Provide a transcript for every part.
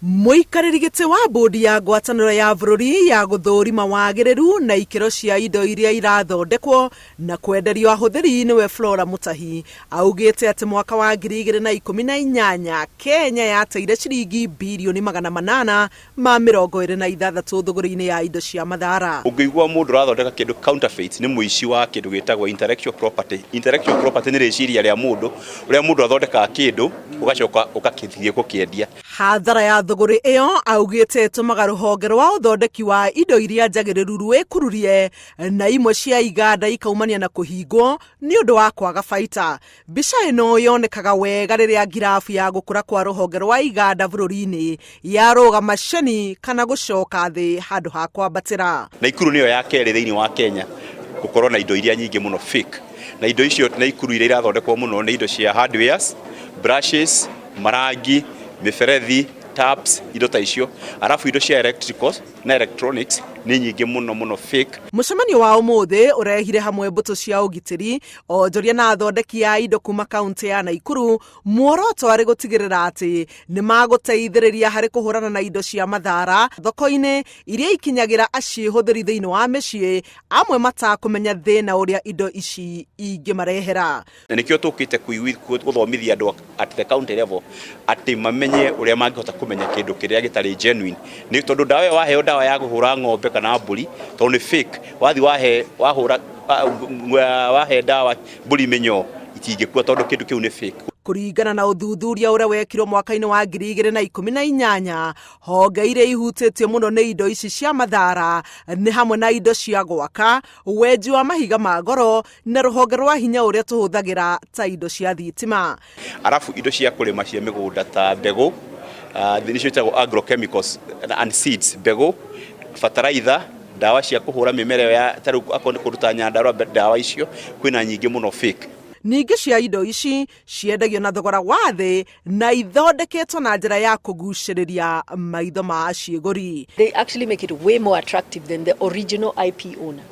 Muikarĩri gĩtĩ wa bodi ya ngwatanĩro ya bũrũri ya gũthũrima wagĩrĩru na ikĩro cia indo iria irathondekwo na kwenderio ahũthĩri nĩwe Flora Mutahi augĩte atĩ mwaka wa 2018 Kenya yateire ciringi bilioni 826 thũgũrĩ-inĩ ya indo cia mathara. Ũngĩigua mũndũ ũrathondeka kĩndũ counterfeit nĩ mũici wa kĩndũ gĩtagwo intellectual property. Intellectual property nĩ rĩciria rĩa mũndũ ũrĩa mũndũ athondekaga kĩndũ ũgacoka ũgakĩthiĩ gũkĩendia. Hathara ya thũgũrĩ ĩyo augĩte ĩtũmaga rũhonge rwa ũthondeki wa indo iria njagĩrĩru rwĩkururie na imwe cia iganda ikaumania na kũhingwo nĩ ũndũ wa kwaga baita. Mbica ĩno yonekaga wega rĩrĩa ngirabu ya gũkũra kwa rũhonge rwa iganda bũrũri-inĩ yarũgama ceni kana gũcoka thĩ handũ ha kwambatĩra. Nakuru nĩyo ya kerĩ thĩinĩ wa Kenya gũkorwo na indo iria nyingĩ mũno fake. Na indo icio Nakuru iria irathondekwo mũno nĩ indo cia hardwares, brushes, marangi, miberethi, taps, indo ta icio. Arafu indo cia electricals na electronics nĩ nyingĩ mũno fake. Mũcemanio wa ũmũthĩ ũrehire hamwe mbũtũ cia ũgitĩri, onjoria na athondeki ya indo kuma kaunti ya Nakuru, muoroto arĩ gũtigĩrĩra atĩ nĩ magũteithĩrĩria harĩ kũhũrana na indo cia mathara thoko-inĩ iria ikinyagĩra aciĩhũthĩri thĩinĩ wa mĩciĩ, amwe matakũmenya thĩna ũrĩa indo ici ingĩmarehera. Na nĩkĩo tũkĩte gũthomithia andũ at the county level atĩ mamenye ũrĩa mangĩhota kũmenya kĩndũ kĩrĩa gĩtarĩ genuine. Nĩ tondũ ndawa ĩyo waheo ndawa ya kũhũra ng'ombe kana mbũri tondũ nĩ fake, wahe ndawa mbũri mĩnyoo itingĩkua tondũ kĩndũ kĩu nĩ fake. Kũringana na ũthuthuria ũrĩa wekirwo mwaka-inĩ wa 2018, honge iria ihutĩtio mũno nĩ indo ici cia mathara nĩ hamwe na indo cia gwaka, wenji wa mahiga ma goro na rũhonge rwa hinya ũrĩa tũhũthagĩra ta indo cia thitima. Arafu indo cia kũrĩma cia mĩgũnda ta mbegũ, nĩcio ciĩtagwo agrochemicals and seeds, mbegũ, fertilizer, ndawa cia kũhũra mĩmera ya tarũ akorwo kũruta nyandarua, ndawa icio kwĩna nyingĩ mũno fake. Ningĩ cia indo ici ciendagio na thogora wa thĩ na ithondeketwo na njĩra ya kũgucĩrĩria maitho ma aciĩgũri. They actually make it way more attractive than the original IP owner.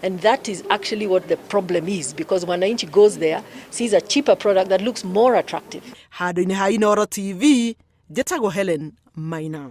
And that is actually what the problem is, because wananchi goes there, sees a cheaper product that looks more attractive. Handũ-inĩ ha INDO TV, njĩtagwo Helen Maina.